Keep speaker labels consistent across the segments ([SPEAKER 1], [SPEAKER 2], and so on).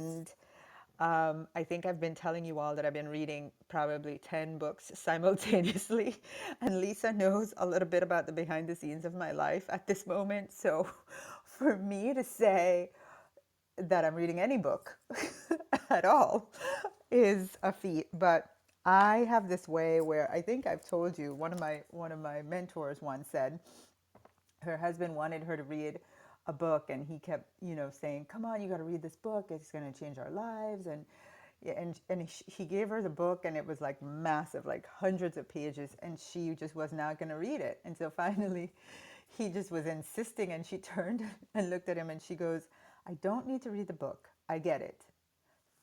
[SPEAKER 1] And I think I've been telling you all that I've been reading probably 10 books simultaneously. And Lisa knows a little bit about the behind the scenes of my life at this moment. So for me to say that I'm reading any book at all is a feat. But I have this way where I think I've told you, one of my mentors once said, her husband wanted her to read a book, and he kept, saying, come on, you got to read this book, it's going to change our lives. And yeah, and he gave her the book, and it was like massive, like hundreds of pages, and she just was not going to read it. And so finally he just was insisting, and she turned and looked at him, and she goes, I don't need to read the book, I get it.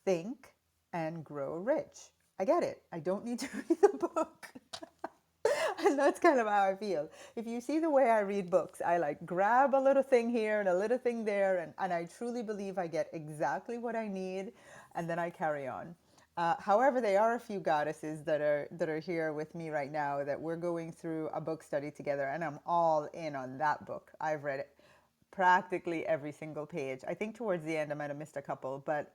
[SPEAKER 1] Think and grow rich. I get it, I don't need to read the book. And that's kind of how I feel. If you see the way I read books, I like grab a little thing here and a little thing there, and I truly believe I get exactly what I need, and then I carry on. However, there are a few goddesses that are here with me right now that we're going through a book study together, and I'm all in on that book. I've read it practically every single page. I think towards the end I might have missed a couple, but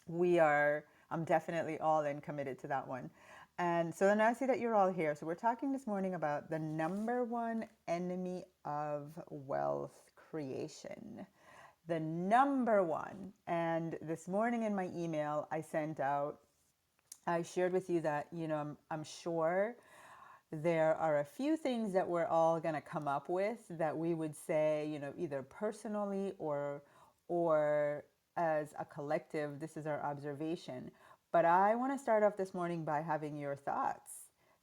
[SPEAKER 1] we are I'm definitely all in, committed to that one. And so then I see that you're all here, so we're talking this morning about the number one enemy of wealth creation. The number one. And this morning in my email I sent out, I shared with you that, I'm sure there are a few things that we're all going to come up with that we would say, either personally or as a collective, this is our observation. But I want to start off this morning by having your thoughts.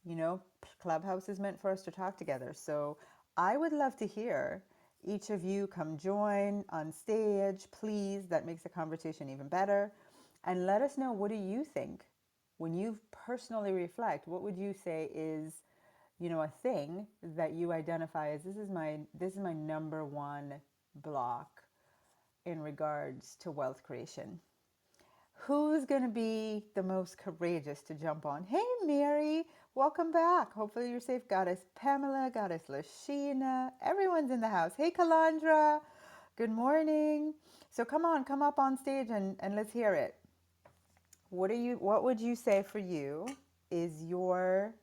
[SPEAKER 1] You know, Clubhouse is meant for us to talk together. So I would love to hear each of you come join on stage, please. That makes the conversation even better. And let us know, what do you think? When you personally reflect, what would you say is, a thing that you identify as, this is my number one block in regards to wealth creation? Who's going to be the most courageous to jump on? Hey, Mary, welcome back. Hopefully you're safe. Goddess Pamela, Goddess Lashina, everyone's in the house. Hey, Kalandra, good morning. So come on, come up on stage and let's hear it. What would you say for you is your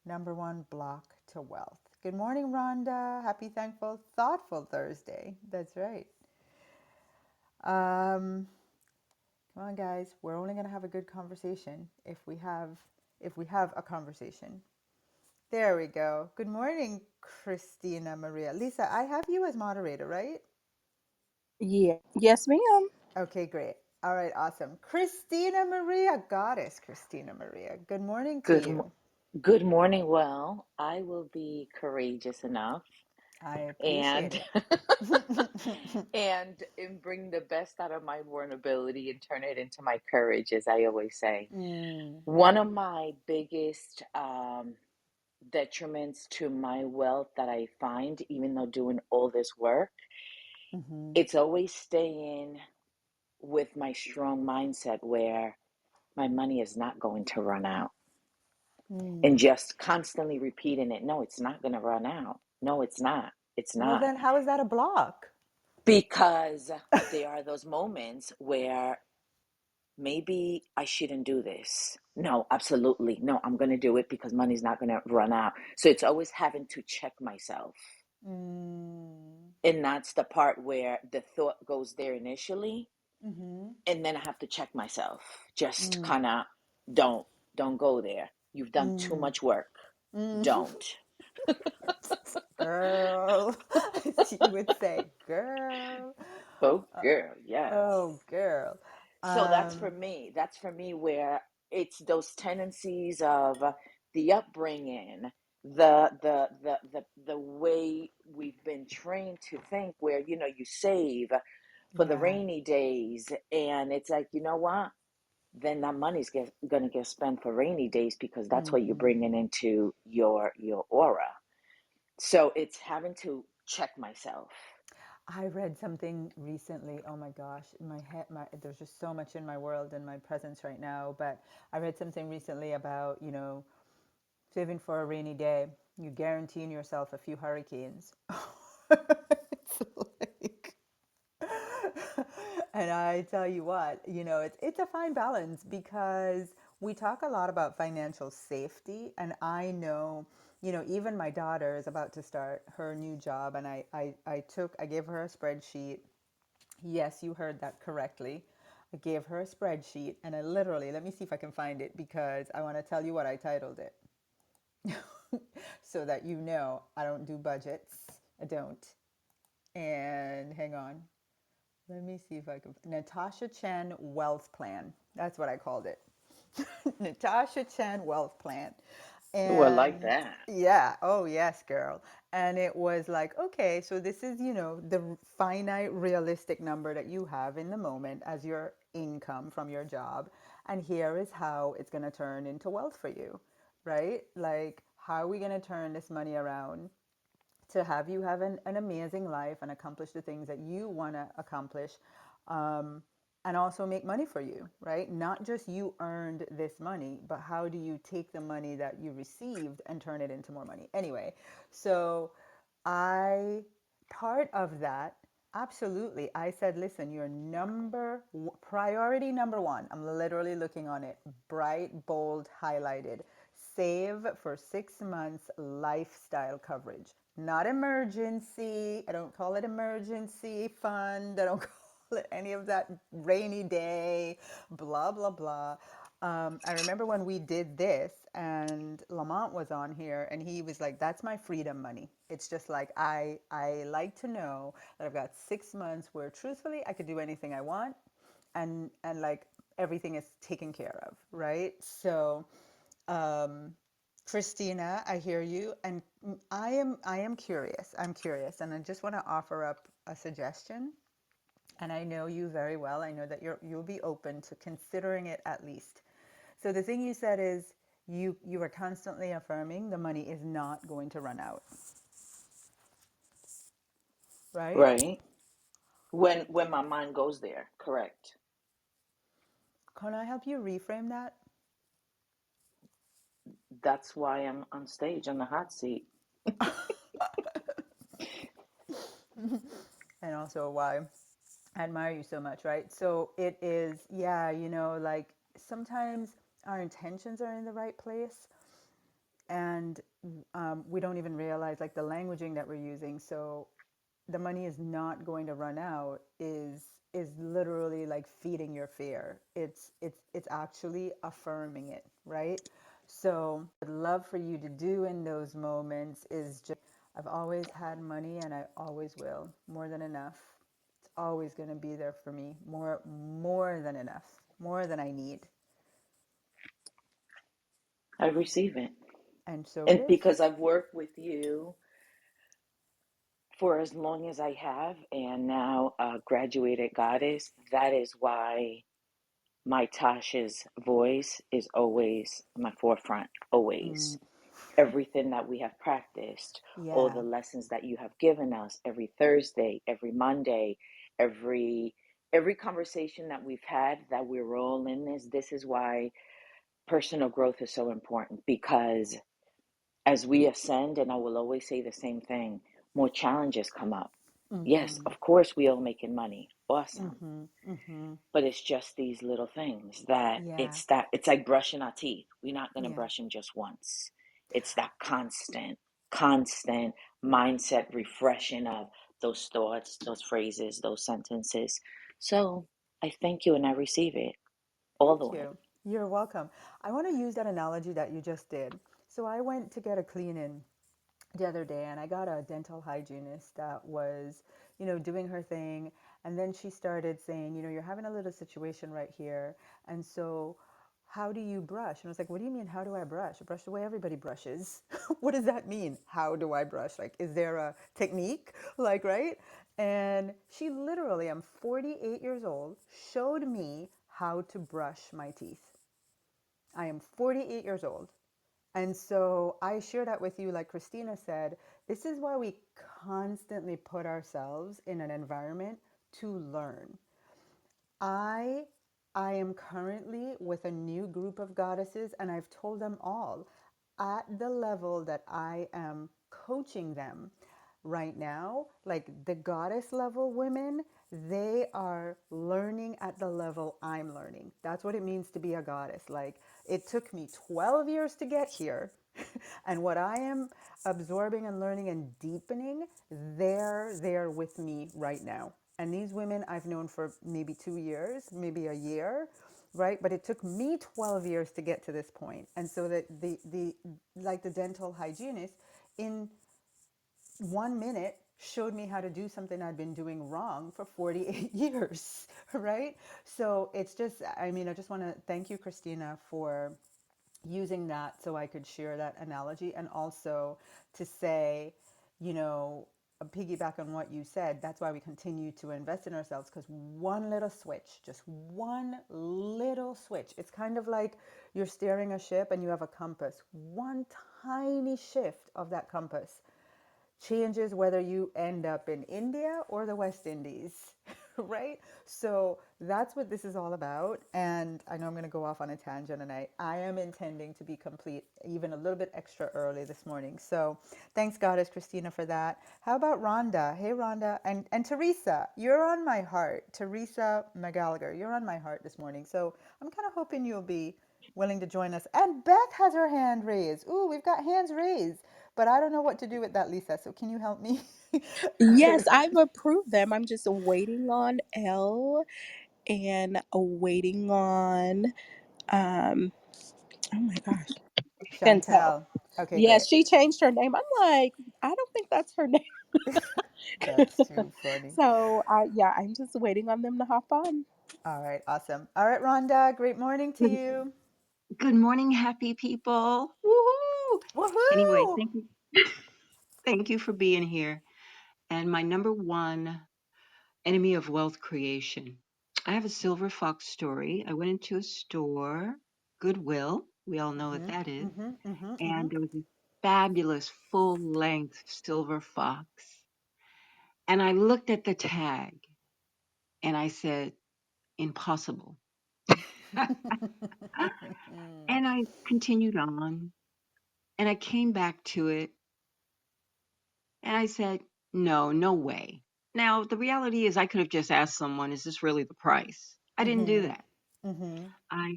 [SPEAKER 1] number one block to wealth? Good morning, Rhonda. Happy, thankful, thoughtful Thursday. That's right. Um, Come on, guys. We're only going to have a good conversation if we have a conversation. There we go. Good morning, Christina Maria. Lisa, I have you as moderator, right?
[SPEAKER 2] Yeah. Yes, ma'am.
[SPEAKER 1] Okay, great. All right, awesome. Christina Maria, Goddess Christina Maria. Good morning to
[SPEAKER 3] Good,
[SPEAKER 1] you.
[SPEAKER 3] good morning. Well, I will be courageous enough
[SPEAKER 1] I appreciate
[SPEAKER 3] and
[SPEAKER 1] it.
[SPEAKER 3] and bring the best out of my vulnerability and turn it into my courage, as I always say.
[SPEAKER 1] Mm,
[SPEAKER 3] One of my biggest detriments to my wealth that I find, even though doing all this work,
[SPEAKER 1] mm-hmm,
[SPEAKER 3] it's always staying with my strong mindset where my money is not going to run out. And
[SPEAKER 1] mm.
[SPEAKER 3] just constantly repeating it. No, it's not going to run out. No, it's not. It's
[SPEAKER 1] Well,
[SPEAKER 3] not.
[SPEAKER 1] then, how is that a block?
[SPEAKER 3] Because there are those moments where maybe I shouldn't do this. No, absolutely. No, I'm going to do it because money's not going to run out. So it's always having to check myself.
[SPEAKER 1] Mm,
[SPEAKER 3] And that's the part where the thought goes there initially.
[SPEAKER 1] mm-hmm,
[SPEAKER 3] And then I have to check myself. Just
[SPEAKER 1] mm,
[SPEAKER 3] kind of don't, don't go there. You've done too
[SPEAKER 1] mm,
[SPEAKER 3] much work.
[SPEAKER 1] mm.
[SPEAKER 3] Don't.
[SPEAKER 1] Girl, she would say, girl.
[SPEAKER 3] Oh, girl, yes.
[SPEAKER 1] Oh, girl.
[SPEAKER 3] So
[SPEAKER 1] Um,
[SPEAKER 3] that's for me where it's those tendencies of the upbringing, the way we've been trained to think, where you save for the
[SPEAKER 1] yeah.
[SPEAKER 3] rainy days, and it's like, you know what, then that gonna get spent for rainy days because that's what you're
[SPEAKER 1] Mm-hmm.
[SPEAKER 3] bringing into your aura. So it's having to check myself.
[SPEAKER 1] I read something recently. Oh my gosh, my head, there's just so much in my world and my presence right now. But I read something recently about, saving for a rainy day. You guaranteeing yourself a few hurricanes. It's like, And I tell you what, it's a fine balance because we talk a lot about financial safety, and I know, even my daughter is about to start her new job, and I gave her a spreadsheet. Yes, you heard that correctly. I gave her a spreadsheet, and I literally, let me see if I can find it because I want to tell you what I titled it so that I don't do budgets. I don't. And hang on. Let me see if I can. Natasha Chen Wealth Plan. That's what I called it. Natasha Chen Wealth Plan.
[SPEAKER 3] Oh, I like
[SPEAKER 1] And
[SPEAKER 3] that.
[SPEAKER 1] yeah, oh yes, girl. And it was like, okay, so this is, the finite, realistic number that you have in the moment as your income from your job. And here is how it's going to turn into wealth for you, right? Like, how are we going to turn this money around to have you have an amazing life and accomplish the things that you want to accomplish, um, and also make money for you, right? Not just you earned this money, but how do you take the money that you received and turn it into more money? Anyway, so I, part of that, absolutely. I said, listen, your priority number one, I'm literally looking on it, bright, bold, highlighted. Save for 6 months lifestyle coverage, not emergency. I don't call it emergency fund. I don't call it any of that rainy day, blah, blah, blah. I remember when we did this and Lamont was on here and he was like, that's my freedom money. It's just like, I like to know that I've got 6 months where truthfully I could do anything I want and like everything is taken care of, right? So, um, Christina, I hear you, and I am curious. I'm curious, and I just want to offer up a suggestion. And I know you very well. I know that you'll be open to considering it at least. So the thing you said is you are constantly affirming the money is not going to run out, right?
[SPEAKER 3] Right. When my mind goes there, correct.
[SPEAKER 1] Can I help you reframe that?
[SPEAKER 3] That's why I'm on stage on the hot seat.
[SPEAKER 1] And also why I admire you so much, right? So it is, yeah, like sometimes our intentions are in the right place, and we don't even realize like the languaging that we're using. So the money is not going to run out is literally like feeding your fear. It's actually affirming it, right? So what I'd love for you to do in those moments is just, I've always had money and I always will, more than enough. It's always going to be there for me, more than enough, more than I need.
[SPEAKER 3] I receive it.
[SPEAKER 1] And so it
[SPEAKER 3] And
[SPEAKER 1] is.
[SPEAKER 3] because I've worked with you for as long as I have, and now a graduated goddess, that is why my Tasha's voice is always my forefront, always. Everything that we have practiced, all
[SPEAKER 1] Yeah.
[SPEAKER 3] the lessons that you have given us every Thursday, every Monday, every conversation that we've had, that we're all in this is why personal growth is so important, because as we ascend, and I will always say the same thing, more challenges come up. Yes, of course, we all making money. Awesome. But it's just these little things
[SPEAKER 1] Yeah.
[SPEAKER 3] that it's like brushing our teeth. We're not going to
[SPEAKER 1] Yeah.
[SPEAKER 3] brush them just once. It's that constant mindset refreshing of those thoughts, those phrases, those sentences. So I thank you and I receive it, all the
[SPEAKER 1] Thank
[SPEAKER 3] way.
[SPEAKER 1] you. You're welcome. I want to use that analogy that you just did. So I went to get a clean in the other day and I got a dental hygienist that was, doing her thing. And then she started saying, you're having a little situation right here. And so how do you brush? And I was like, what do you mean, how do I brush? I brush the way everybody brushes. What does that mean? How do I brush? Like, is there a technique? Like, right? And she literally, I'm 48 years old, showed me how to brush my teeth. I am 48 years old. And so I share that with you, like Christina said, this is why we constantly put ourselves in an environment to learn. I I am currently with a new group of goddesses and I've told them all at the level that I am coaching them right now, like the goddess level women, they are learning at the level I'm learning. That's what it means to be a goddess. Like, it took me 12 years to get here. And what I am absorbing and learning and deepening, they're there with me right now. And these women I've known for maybe 2 years, maybe a year, right? But it took me 12 years to get to this point. And so that the like the dental hygienist in 1 minute showed me how to do something I'd been doing wrong for 48 years, right? So it's just, I mean, I just want to thank you, Christina, for using that so I could share that analogy, and also to say, you know, piggyback on what you said. That's why we continue to invest in ourselves, because one little switch, just one little switch, it's kind of like you're steering a ship and you have a compass. One tiny shift of that compass changes whether you end up in India or the West Indies, right? So that's what this is all about. And I know I'm going to go off on a tangent, and I am intending to be complete even a little bit extra early this morning. So thanks, Goddess Christina, for that. How about Rhonda? Hey, Rhonda. And Teresa, you're on my heart. Teresa McGallagher, you're on my heart this morning. So I'm kind of hoping you'll be willing to join us. And Beth has her hand raised. Ooh, we've got hands raised. But I don't know what to do with that, Lisa. So can you help me?
[SPEAKER 2] Yes, I've approved them. I'm just waiting on L and waiting on um oh my gosh, Chantel.
[SPEAKER 1] Chantel. Okay,
[SPEAKER 2] Yeah,
[SPEAKER 1] great.
[SPEAKER 2] she changed her name. I'm like, I don't think that's her name.
[SPEAKER 1] That's too funny.
[SPEAKER 2] So yeah, I'm just waiting on them to hop on.
[SPEAKER 1] All right, awesome. All right, Rhonda, great morning to
[SPEAKER 4] Good,
[SPEAKER 1] you.
[SPEAKER 4] good morning, happy people. Woohoo! Anyway,
[SPEAKER 1] Woohoo!
[SPEAKER 4] thank you for being here. And my number one enemy of wealth creation. I have a silver fox story. I went into a store, Goodwill. We all know what
[SPEAKER 1] Mm-hmm,
[SPEAKER 4] that is.
[SPEAKER 1] mm-hmm, mm-hmm, mm-hmm.
[SPEAKER 4] And there was a fabulous full length silver fox. And I looked at the tag and I said, impossible. And I continued on and I came back to it. And I said, no, no way. Now, the reality is, I could have just asked someone, is this really the price? I didn't do
[SPEAKER 1] Mm-hmm,
[SPEAKER 4] that.
[SPEAKER 1] mm-hmm,
[SPEAKER 4] I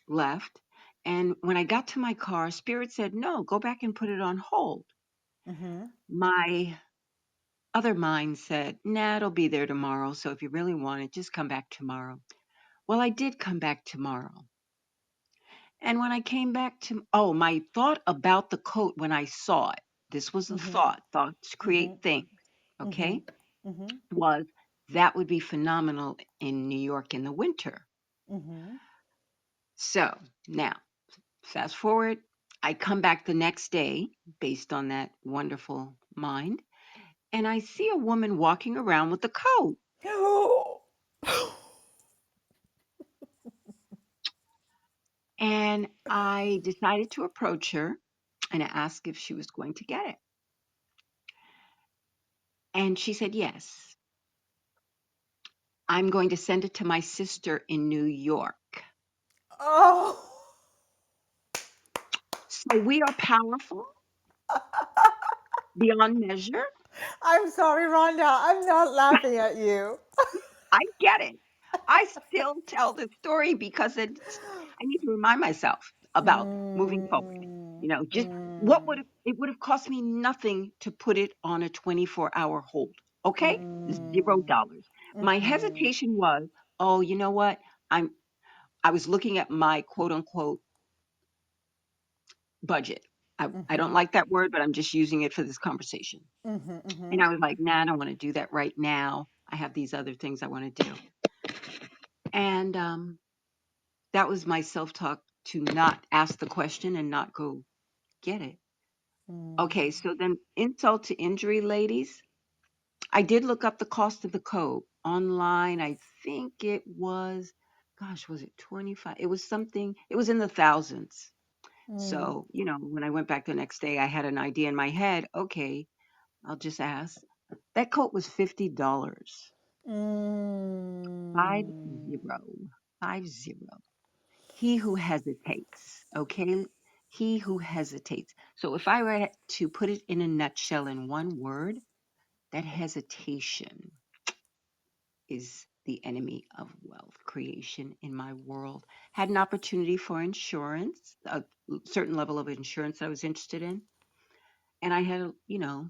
[SPEAKER 4] left. And when I got to my car, Spirit said, no, go back and put it on hold.
[SPEAKER 1] mm-hmm,
[SPEAKER 4] My other mind said, nah, it'll be there tomorrow. So if you really want it, just come back tomorrow. Well, I did come back tomorrow. And when I came back to, oh, my thought about the coat when I saw it, this was a
[SPEAKER 1] mm-hmm,
[SPEAKER 4] thought, thoughts
[SPEAKER 1] mm-hmm,
[SPEAKER 4] create things,
[SPEAKER 1] mm-hmm,
[SPEAKER 4] okay?
[SPEAKER 1] mm-hmm,
[SPEAKER 4] Was that would be phenomenal in New York in the winter.
[SPEAKER 1] mm-hmm.
[SPEAKER 4] So now, fast forward, I come back the next day based on that wonderful mind, and I see a woman walking around with a coat. And I decided to approach her and ask if she was going to get it. And she said, yes, I'm going to send it to my sister in New York.
[SPEAKER 1] Oh,
[SPEAKER 4] So we are powerful beyond measure.
[SPEAKER 1] I'm sorry, Rhonda. I'm not laughing at you.
[SPEAKER 4] I get it. I still tell the story because I need to remind myself about moving forward.
[SPEAKER 1] Mm,
[SPEAKER 4] Just what
[SPEAKER 1] mm,
[SPEAKER 4] would it would have cost me nothing to put it on a 24-hour hold. Okay?
[SPEAKER 1] mm,
[SPEAKER 4] $0. My
[SPEAKER 1] mm-hmm,
[SPEAKER 4] hesitation was, oh, you know what? I'm I was looking at my quote unquote budget. I don't
[SPEAKER 1] mm-hmm,
[SPEAKER 4] like that word, but I'm just using it for this conversation.
[SPEAKER 1] mm-hmm,
[SPEAKER 4] And
[SPEAKER 1] mm-hmm.
[SPEAKER 4] I was like, nah, I don't want to do that right now. I have these other things I want to do. And that was my self talk to not ask the question and not go get it. Okay,
[SPEAKER 1] Mm,
[SPEAKER 4] so then insult to injury, ladies. I did look up the cost of the coat online. I think it was, gosh, was it 25? It was something, it was in the thousands.
[SPEAKER 1] mm,
[SPEAKER 4] So, when I went back the next day, I had an idea in my head. Okay, I'll just ask. That coat was $50. Five
[SPEAKER 1] mm,
[SPEAKER 4] zero. 50. He who hesitates, okay? He who hesitates. So if I were to put it in a nutshell in one word, that hesitation. is the enemy of wealth creation in my world. Had an opportunity for insurance, a certain level of insurance I was interested in. And I had,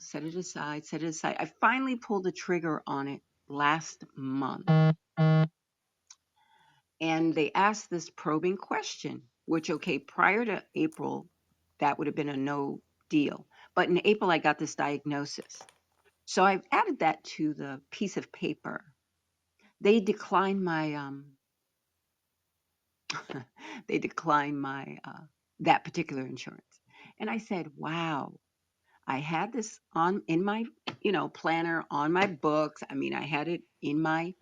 [SPEAKER 4] set it aside, set it aside. I finally pulled the trigger on it last month. And they asked this probing question, which, okay, prior to April, that would have been a no deal. But in April, I got this diagnosis. So I've added that to the piece of paper. They declined my they declined my that particular insurance. And I said, "Wow, I had this on in my, planner, on my books. I mean, I had it in my,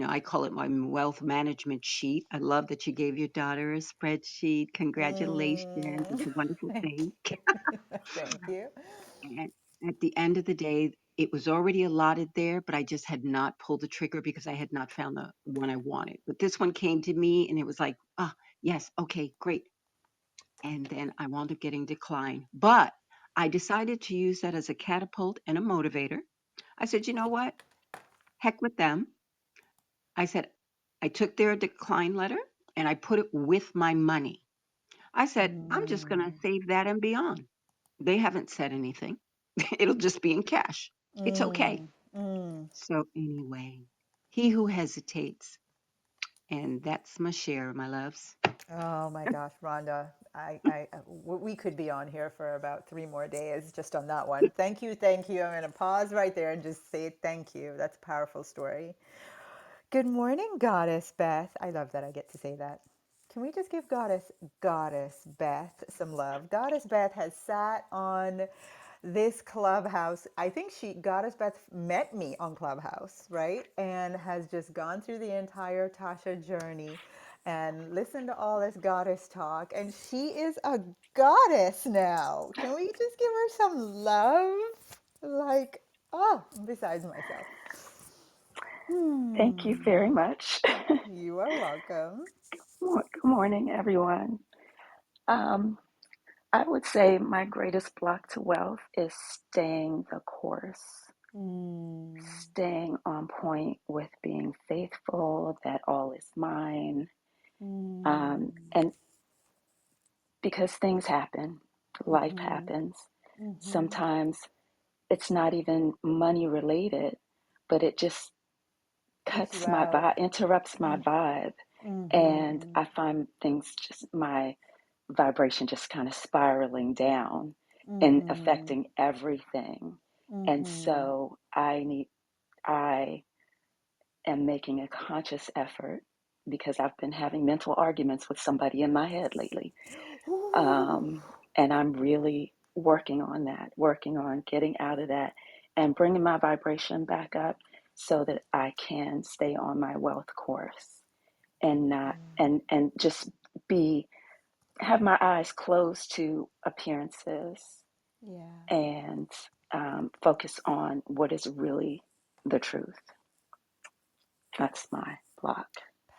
[SPEAKER 4] I call it my wealth management sheet. I love that you gave your daughter a spreadsheet. Congratulations.
[SPEAKER 1] Mm.
[SPEAKER 4] It's a wonderful
[SPEAKER 1] Thank
[SPEAKER 4] thing."
[SPEAKER 1] you. Thank you.
[SPEAKER 4] And at the end of the day, it was already allotted there, but I just had not pulled the trigger because I had not found the one I wanted. But this one came to me and it was like, ah, yes, okay, great. And then I wound up getting declined. But I decided to use that as a catapult and a motivator. I said, you know what? Heck with them. I said, I took their decline letter and I put it with my money. I said, I'm just going to
[SPEAKER 1] Mm.
[SPEAKER 4] save that and beyond. They haven't said anything. It'll just be in cash. It's okay.
[SPEAKER 1] Mm. Mm.
[SPEAKER 4] So, anyway, he who hesitates, and that's my share, my loves.
[SPEAKER 1] Oh my gosh, Rhonda, we could be on here for about 3 more days just on that one. Thank you, thank you. I'm going to pause right there and just say thank you. That's a powerful story. Good morning, Goddess Beth. I love that I get to say that. Can we just give Goddess Beth some love? Goddess Beth has sat on this Clubhouse. I think Goddess Beth met me on Clubhouse, right? And has just gone through the entire Tasha journey and listened to all this goddess talk. And she is a goddess now. Can we just give her some love? Like, oh, besides myself.
[SPEAKER 5] Thank you
[SPEAKER 1] Hmm.
[SPEAKER 5] very much.
[SPEAKER 1] You are welcome.
[SPEAKER 5] Good morning, everyone. Um, I would say my greatest block to wealth is staying the course,
[SPEAKER 1] Mm,
[SPEAKER 5] staying on point with being faithful, that all is mine.
[SPEAKER 1] mm,
[SPEAKER 5] And because things happen, life
[SPEAKER 1] mm-hmm,
[SPEAKER 5] happens,
[SPEAKER 1] mm-hmm.
[SPEAKER 5] sometimes it's not even money related, but it just
[SPEAKER 1] Takes you
[SPEAKER 5] cuts my
[SPEAKER 1] out.
[SPEAKER 5] vibe, interrupts my
[SPEAKER 1] Mm,
[SPEAKER 5] vibe. And
[SPEAKER 1] mm-hmm,
[SPEAKER 5] I find things just, my vibration just kind of spiraling down and
[SPEAKER 1] mm-hmm,
[SPEAKER 5] affecting everything. And
[SPEAKER 1] mm-hmm.
[SPEAKER 5] so I am making a conscious effort because I've been having mental arguments with somebody in my head lately.
[SPEAKER 1] Ooh,
[SPEAKER 5] Um, and I'm really working on that, working on getting out of that and bringing my vibration back up so that I can stay on my wealth course and not and just be have my eyes closed to appearances
[SPEAKER 1] yeah.
[SPEAKER 5] and focus on what is really the truth. That's my block.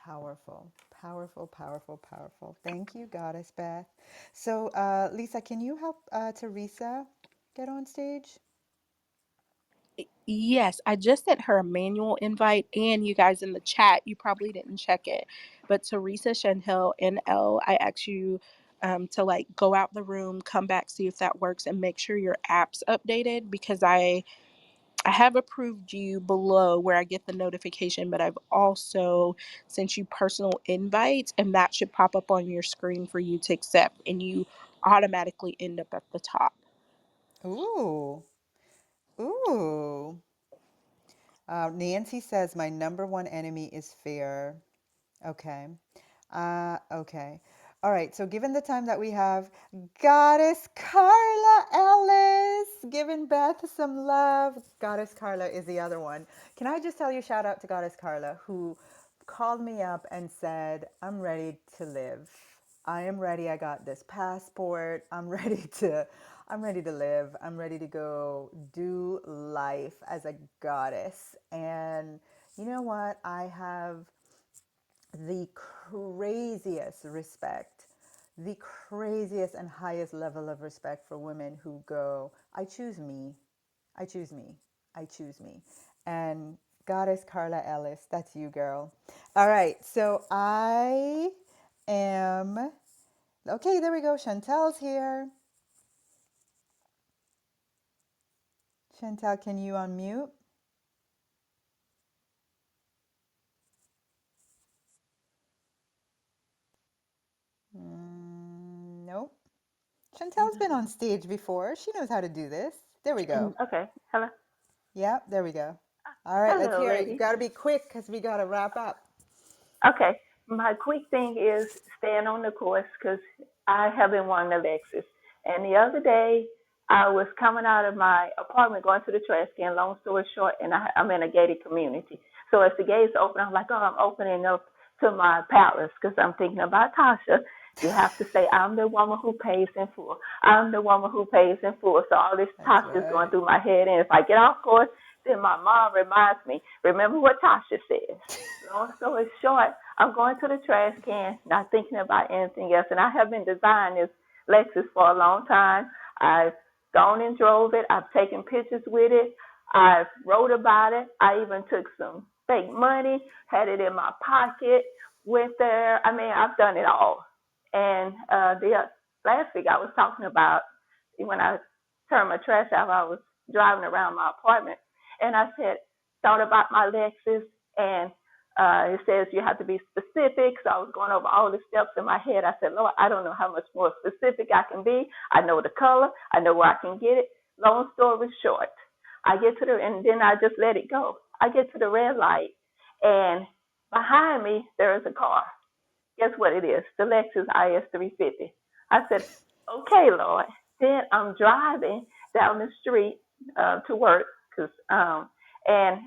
[SPEAKER 1] Powerful, powerful, powerful, powerful. Thank you, Goddess Beth. So, Lisa, can you help Teresa get on stage?
[SPEAKER 2] Yes, I just sent her a manual invite, and you guys in the chat, you probably didn't check it. But Teresa Shanhill NL, I asked you to like go out the room, come back, see if that works, and make sure your app's updated because I have approved you below where I get the notification, but I've also sent you personal invites, and that should pop up on your screen for you to accept, and you automatically end up at the top.
[SPEAKER 1] Ooh, ooh. Nancy says, my number one enemy is fear. Okay. Okay. All right. So, given the time that we have, Goddess Carla Ellis giving Beth some love. Goddess Carla is the other one. Can I just tell you, shout out to Goddess Carla, who called me up and said, I'm ready to live. I am ready. I got this passport. I'm ready to live. I'm ready to go do life as a goddess. And you know what? I have the the craziest and highest level of respect for women who go, I choose me, I choose me, I choose me. And Goddess Carla Ellis. That's you, girl. All right. So I am. Okay, there we go. Chantel's here. Chantel, can you unmute? Nope. Chantel's been on stage before. She knows how to do this. There we go.
[SPEAKER 5] Okay. Hello.
[SPEAKER 1] Yep, there we go. All right, let's
[SPEAKER 5] Hello,
[SPEAKER 1] hear it. You
[SPEAKER 5] ladies.
[SPEAKER 1] got to be quick because we got to wrap up.
[SPEAKER 5] Okay. My quick thing is staying on the course because I have been wanting a Lexus. And the other day, I was coming out of my apartment going to the trash can. Long story short, and I'm in a gated community. So as the gates open, I'm like, oh, I'm opening up to my palace because I'm thinking about Tasha. You have to say, I'm the woman who pays in full. I'm the woman who pays in full. So all this
[SPEAKER 1] That's
[SPEAKER 5] Tasha is going
[SPEAKER 1] right.
[SPEAKER 5] through my head. And if I get off course, then my mom reminds me, remember what Tasha says. Long story short, I'm going to the trash can, not thinking about anything else. And I have been designing this Lexus for a long time. I've gone and drove it. I've taken pictures with it. I've wrote about it. I even took some fake money, had it in my pocket, went there. I mean, I've done it all. And the last week I was talking about when I turned my trash out, I was driving around my apartment, and I said, thought about my Lexus, and it says you have to be specific. So I was going over all the steps in my head. I said, Lord, I don't know how much more specific I can be. I know the color. I know where I can get it. Long story short, I get to and then I just let it go. I get to the red light, and behind me there is a car. Guess what it is? The Lexus IS 350. I said, okay, Lord. Then I'm driving down the street to work, and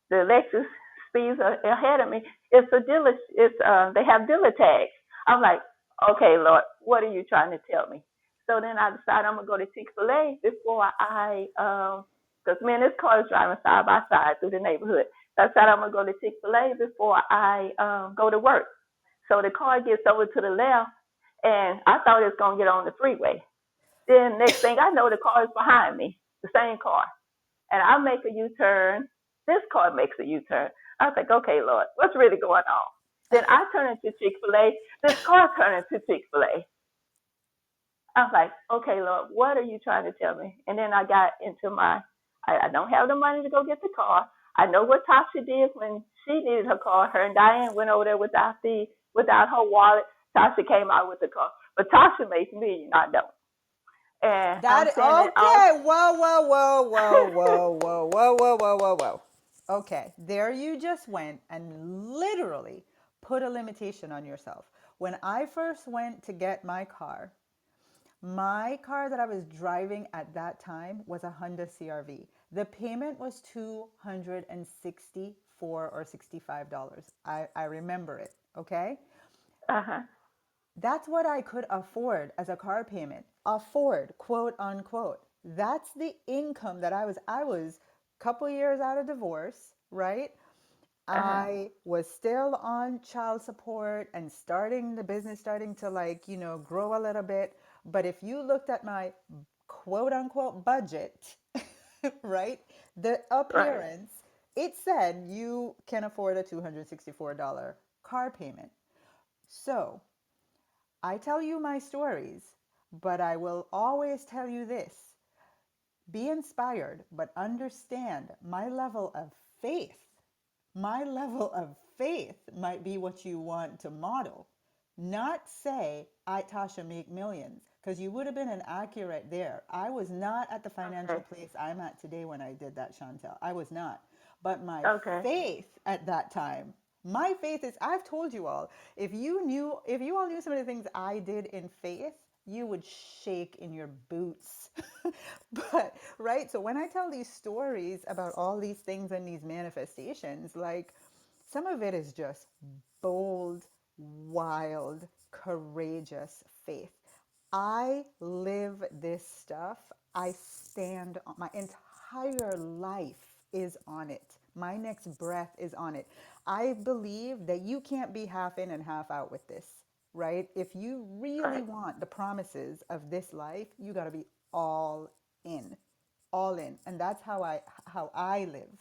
[SPEAKER 5] the Lexus speeds ahead of me. It's a dealer. They have dealer tags. I'm like, okay, Lord, what are you trying to tell me? So then I decide I'm gonna go to Chick-fil-A before because me and this car is driving side by side through the neighborhood. So I decided I'm gonna go to Chick-fil-A before I go to work. So the car gets over to the left, and I thought it was gonna get on the freeway. Then next thing I know, the car is behind me, the same car, and I make a U-turn. This car makes a U-turn. I was like, okay, Lord, what's really going on? Then I turn into Chick-fil-A. This car turned into Chick-fil-A. I was like, okay, Lord, what are you trying to tell me? And then I got into I don't have the money to go get the car. I know what Tasha did when she needed her car. Her and Diane went over there without her wallet. Tasha came out with the car. But Tasha makes me, I don't. And I'm
[SPEAKER 1] That
[SPEAKER 5] saying it all.
[SPEAKER 1] okay. Whoa, whoa, whoa, whoa, whoa, whoa, whoa, whoa, whoa, whoa, whoa. Okay, there you just went and literally put a limitation on yourself. When I first went to get my car that I was driving at that time was a Honda CRV. The payment was $264 or $65. I remember it, okay?
[SPEAKER 5] Uh-huh.
[SPEAKER 1] That's what I could afford as a car payment. Afford, quote unquote. That's the income that I was a couple years out of divorce, right?
[SPEAKER 5] Uh-huh.
[SPEAKER 1] I was still on child support and starting the business starting to grow a little bit. But if you looked at my quote unquote budget, right? The
[SPEAKER 5] Right.
[SPEAKER 1] appearance, it said you can afford a $264 car payment. So I tell you my stories, but I will always tell you this: be inspired, but understand my level of faith. My level of faith might be what you want to model, not say, I, Tasha, make millions, because you would have been inaccurate there. I was not at the financial
[SPEAKER 5] Okay.
[SPEAKER 1] place I'm at today when I did that, Chantel. I was not. But my
[SPEAKER 5] Okay.
[SPEAKER 1] faith at that time, my faith is, I've told you all, if you all knew some of the things I did in faith, you would shake in your boots. But, right? So when I tell these stories about all these things and these manifestations, like some of it is just bold, wild, courageous faith. I live this stuff. I stand on my entire life is on it. My next breath is on it. I believe that you can't be half in and half out with this, right? If you really
[SPEAKER 5] Right.
[SPEAKER 1] want the promises of this life, you got to be all in. All in. And that's how I live.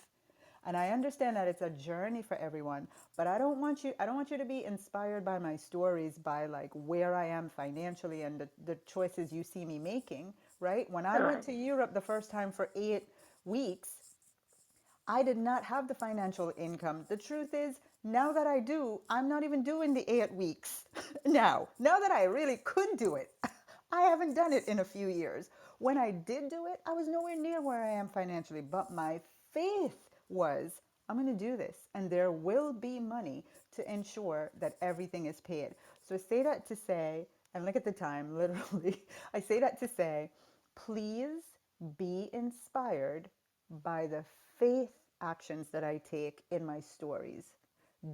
[SPEAKER 1] And I understand that it's a journey for everyone, but I don't want you to be inspired by my stories, by like where I am financially and the choices you see me making, right? When I
[SPEAKER 5] All
[SPEAKER 1] went
[SPEAKER 5] right.
[SPEAKER 1] to Europe the first time for 8 weeks, I did not have the financial income. The truth is, now that I do, I'm not even doing the 8 weeks now. Now that I really could do it, I haven't done it in a few years. When I did do it, I was nowhere near where I am financially, but my faith was, I'm going to do this, and there will be money to ensure that everything is paid. So I say that to say, and look at the time, literally, I say that to say, please be inspired by the faith actions that I take in my stories.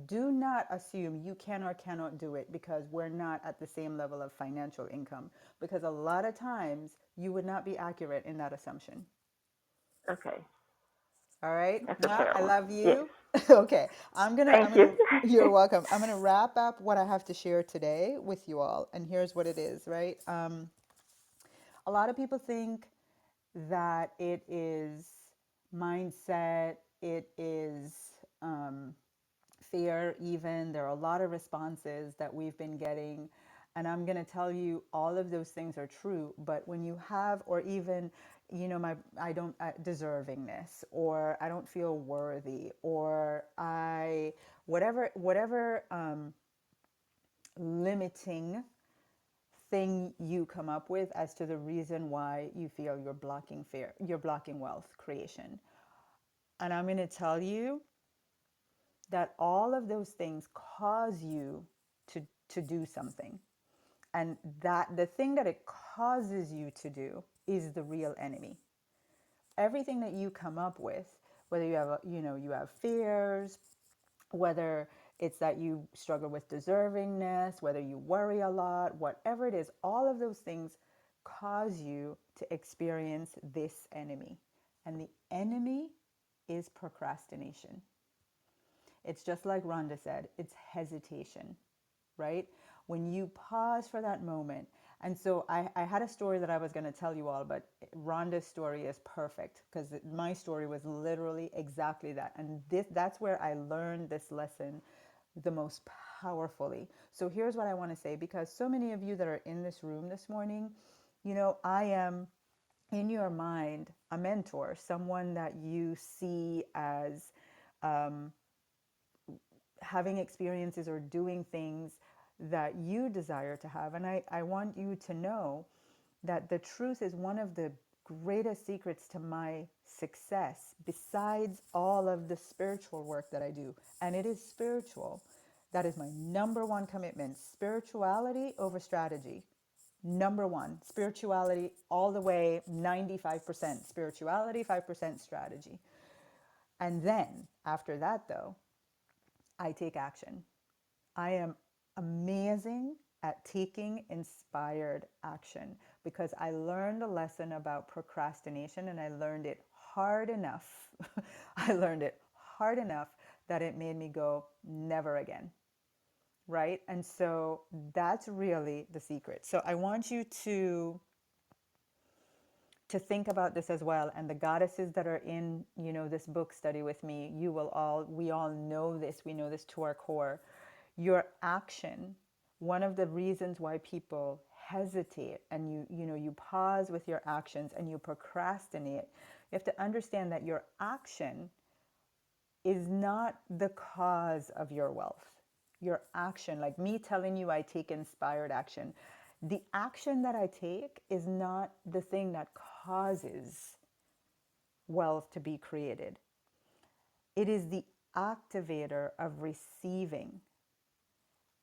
[SPEAKER 1] Do not assume you can or cannot do it because we're not at the same level of financial income. Because a lot of times you would not be accurate in that assumption.
[SPEAKER 5] Okay.
[SPEAKER 1] All right.
[SPEAKER 5] That's a
[SPEAKER 1] Mwah,
[SPEAKER 5] fair
[SPEAKER 1] I
[SPEAKER 5] one.
[SPEAKER 1] love
[SPEAKER 5] Yes.
[SPEAKER 1] you. Okay. I'm
[SPEAKER 5] Thank you.
[SPEAKER 1] gonna, you're welcome. I'm gonna wrap up what I have to share today with you all. And here's what it is, right? A lot of people think that it is mindset, it is um, fear, even. There are a lot of responses that we've been getting. And I'm going to tell you all of those things are true. But when you have, or even, I don't, deservingness, or I don't feel worthy, or whatever limiting thing you come up with as to the reason why you feel you're blocking wealth creation. And I'm going to tell you that all of those things cause you to do something. And that the thing that it causes you to do is the real enemy. Everything that you come up with, whether you have fears, whether it's that you struggle with deservingness, whether you worry a lot, whatever it is, all of those things cause you to experience this enemy. And the enemy is procrastination. It's just like Rhonda said, it's hesitation, right? When you pause for that moment. And so I had a story that I was going to tell you all, but Rhonda's story is perfect because my story was literally exactly that. And that's where I learned this lesson the most powerfully. So here's what I want to say, because so many of you that are in this room this morning, I am in your mind a mentor, someone that you see as having experiences or doing things that you desire to have. And I want you to know that the truth is one of the greatest secrets to my success, besides all of the spiritual work that I do. And it is spiritual. That is my number one commitment, spirituality over strategy. Number one, spirituality all the way, 95% spirituality, 5% strategy. And then after that, though, I take action. I am amazing at taking inspired action because I learned a lesson about procrastination, and I learned it hard enough. I learned it hard enough that it made me go, never again. Right? And so that's really the secret. So I want you to think about this as well. And the goddesses that are in, this book study with me, we all know this. We know this to our core. Your action, one of the reasons why people hesitate and you pause with your actions and you procrastinate, you have to understand that your action is not the cause of your wealth. Your action, like me telling you I take inspired action, the action that I take is not the thing that causes wealth to be created. It is the activator of receiving.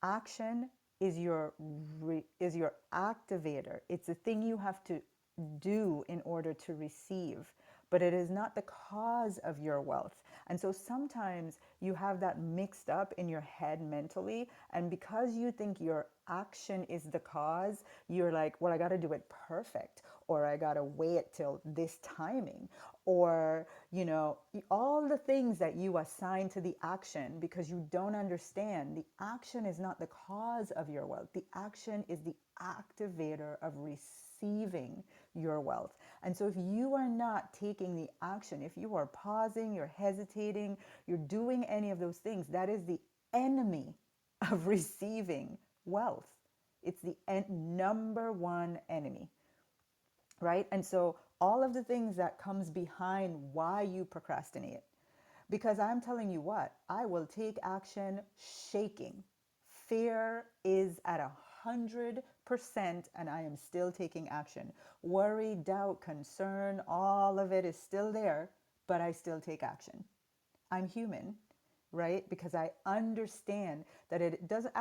[SPEAKER 1] Action is your activator. It's a thing you have to do in order to receive, but it is not the cause of your wealth. And so sometimes you have that mixed up in your head mentally, and because you think your action is the cause, you're like, well, I got to do it perfect, or I got to wait till this timing, or all the things that you assign to the action because you don't understand the action is not the cause of your wealth. The action is the activator of receiving your wealth. And so if you are not taking the action, if you are pausing, you're hesitating, you're doing any of those things, that is the enemy of receiving wealth. It's the number one enemy, right? And so all of the things that comes behind why you procrastinate, because I'm telling you what, I will take action shaking. Fear is at 100% and I am still taking action. Worry, doubt, concern, all of it is still there, but I still take action. I'm human, right? Because I understand that it doesn't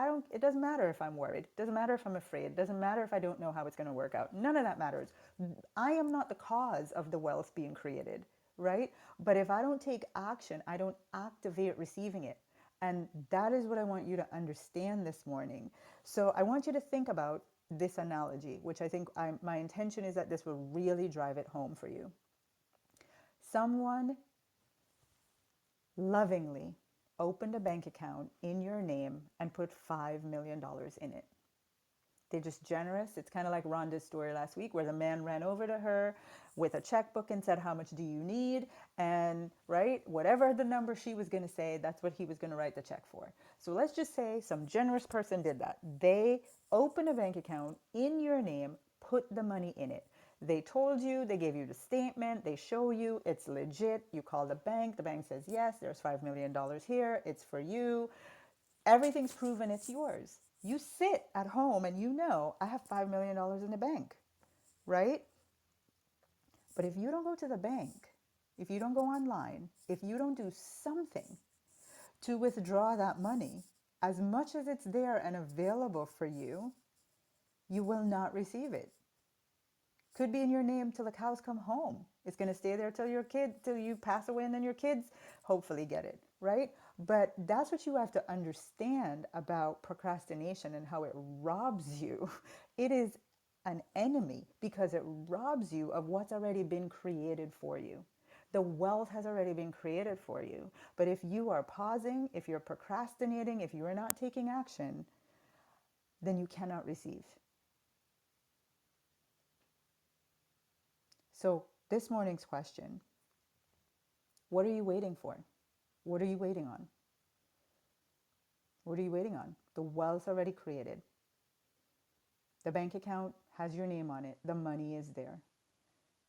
[SPEAKER 1] matter if I'm worried. It doesn't matter if I'm afraid. It doesn't matter if I don't know how it's going to work out. None of that matters. I am not the cause of the wealth being created, right? But if I don't take action, I don't activate receiving it. And that is what I want you to understand this morning. So I want you to think about this analogy, which I think my intention is that this will really drive it home for you. Someone lovingly opened a bank account in your name and put $5 million in it. They're just generous. It's kind of like Rhonda's story last week where the man ran over to her with a checkbook and said, "How much do you need?" And right, whatever the number she was going to say, that's what he was going to write the check for. So let's just say some generous person did that. They opened a bank account in your name, put the money in it. They told you, they gave you the statement, they show you it's legit. You call the bank says, "Yes, there's $5 million here, it's for you." Everything's proven, it's yours. You sit at home and I have $5 million in the bank, right? But if you don't go to the bank, if you don't go online, if you don't do something to withdraw that money, as much as it's there and available for you, you will not receive it. Could be in your name till the cows come home. It's going to stay there till you pass away, and then your kids hopefully get it, right? But that's what you have to understand about procrastination and how it robs you. It is an enemy because it robs you of what's already been created for you. The wealth has already been created for you. But if you are pausing, if you're procrastinating, if you are not taking action, then you cannot receive. So, this morning's question: what are you waiting for? What are you waiting on? What are you waiting on? The wealth's already created. The bank account has your name on it. The money is there.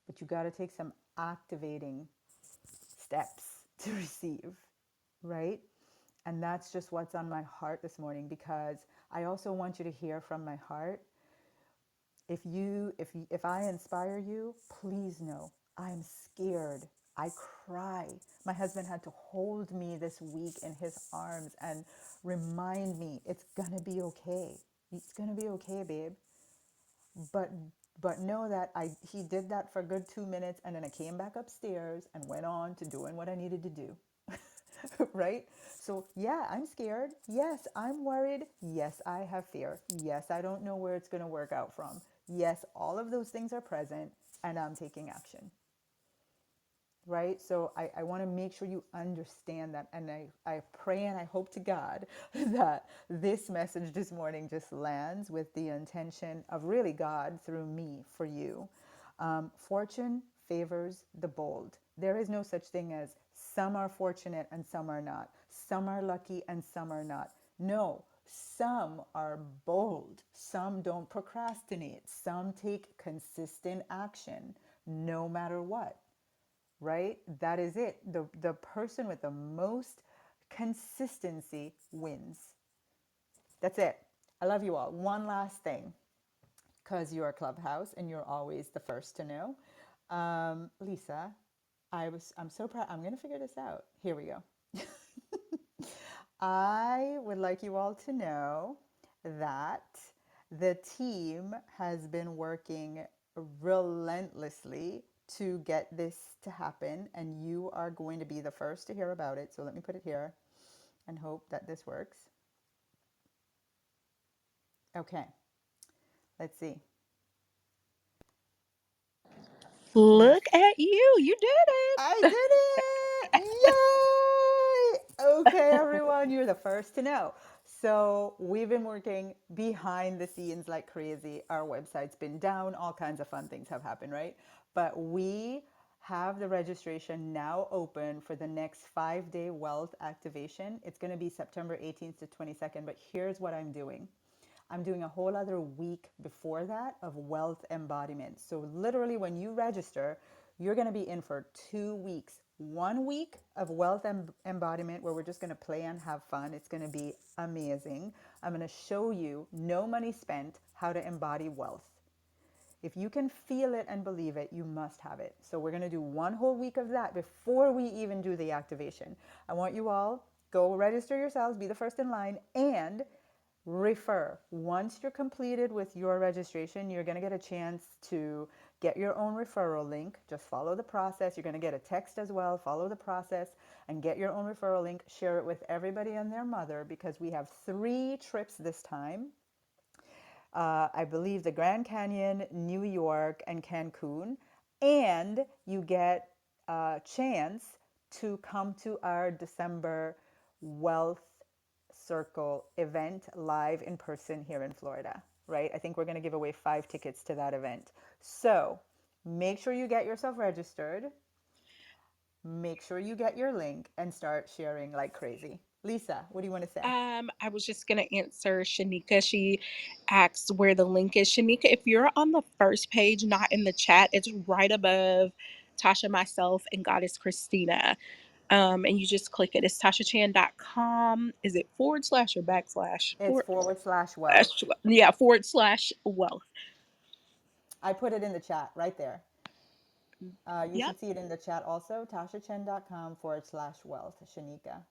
[SPEAKER 1] But you got to take some activating steps to receive, right? And that's just what's on my heart this morning, because I also want you to hear from my heart. If I inspire you, please know I'm scared. I cry. My husband had to hold me this week in his arms and remind me it's gonna be okay. It's gonna be okay, babe. But but know that he did that for a good 2 minutes, and then I came back upstairs and went on to doing what I needed to do. Right? So, yeah, I'm scared. Yes, I'm worried. Yes, I have fear. Yes, I don't know where it's going to work out from. Yes, all of those things are present, and I'm taking action, right? So I want to make sure you understand that. And I pray and I hope to God that this message this morning just lands with the intention of really God through me for you. Fortune favors the bold. There is no such thing as some are fortunate and some are not. Some are lucky and some are not. No, some are bold. Some don't procrastinate. Some take consistent action no matter what, right? That is it. The person with the most consistency wins. That's it. I love you all. One last thing, because you're a Clubhouse and you're always the first to know. Lisa, I'm so proud. I'm gonna figure this out. Here we go. I would like you all to know that the team has been working relentlessly to get this to happen, and you are going to be the first to hear about it. So let me put it here and hope that this works. Okay, let's see.
[SPEAKER 2] Look at you. You did
[SPEAKER 1] I
[SPEAKER 2] it.
[SPEAKER 1] did it! Yay! Okay, everyone, you're the first to know. So, we've been working behind the scenes like crazy. Our website's been down, all kinds of fun things have happened, right? But we have the registration now open for the next 5-day wealth activation. It's going to be September 18th to 22nd, but here's what I'm doing. I'm doing a whole other week before that of wealth embodiment. So, literally, when you register, you're going to be in for 2 weeks. 1 week of wealth embodiment where we're just going to play and have fun. It's going to be amazing. I'm going to show you, no money spent, how to embody wealth. If you can feel it and believe it, you must have it. So we're going to do one whole week of that before we even do the activation. I want you all go register yourselves, be the first in line, and refer. Once you're completed with your registration, you're going to get a chance to get your own referral link. Just follow the process. You're going to get a text as well. Follow the process and get your own referral link. Share it with everybody and their mother because we have 3 trips this time. I believe the Grand Canyon, New York, and Cancun. And you get a chance to come to our December Wealth Circle event live in person here in Florida, right? I think we're going to give away 5 tickets to that event. So make sure you get yourself registered, make sure you get your link, and start sharing like crazy. Lisa, what do you want to say?
[SPEAKER 2] I was just gonna answer Shanika. She asks where the link is. Shanika, if you're on the first page, not in the chat, it's right above Tasha, myself, and Goddess Christina. And you just click it. It's TashaChan.com. Is it forward slash or backslash?
[SPEAKER 1] It's
[SPEAKER 2] Forward
[SPEAKER 1] /wealth.
[SPEAKER 2] slash, yeah, forward slash wealth.
[SPEAKER 1] I put it in the chat right there. You
[SPEAKER 2] Yep.
[SPEAKER 1] should see it in the chat also. TashaChen.com /wealth. Shanika.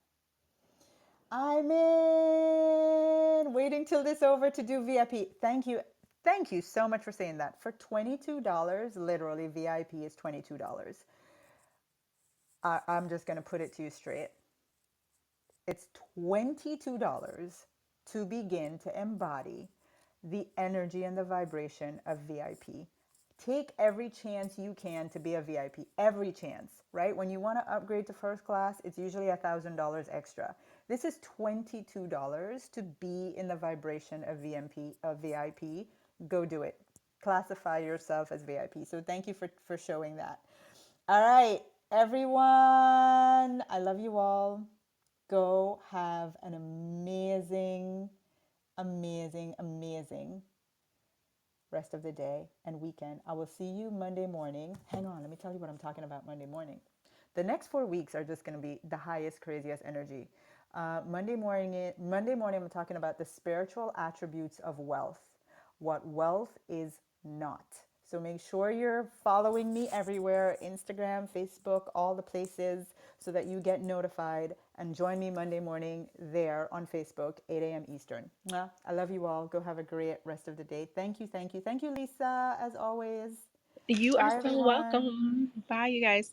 [SPEAKER 1] I'm in. Waiting till this over to do VIP. Thank you. Thank you so much for saying that. For $22, literally, VIP is $22. I'm just going to put it to you straight. It's $22 to begin to embody the energy and the vibration of VIP. Take every chance you can to be a VIP. Every chance, right? When you want to upgrade to first class, it's usually $1,000 extra. This is $22 to be in the vibration of VIP. Go do it. Classify yourself as VIP. So thank you for showing that. All right, everyone. I love you all. Go have an amazing, amazing, amazing rest of the day and weekend. I will see you Monday morning. Hang on, let me tell you what I'm talking about Monday morning. The next 4 weeks are just going to be the highest, craziest energy. Monday morning, I'm talking about the spiritual attributes of wealth, what wealth is not. So make sure you're following me everywhere, Instagram, Facebook, all the places, so that you get notified and join me Monday morning there on Facebook, 8 a.m. Eastern. I love you all. Go have a great rest of the day. Thank you, thank you. Thank you, Lisa, as always.
[SPEAKER 2] You are
[SPEAKER 1] Bye,
[SPEAKER 2] so
[SPEAKER 1] everyone.
[SPEAKER 2] welcome. Bye, you guys.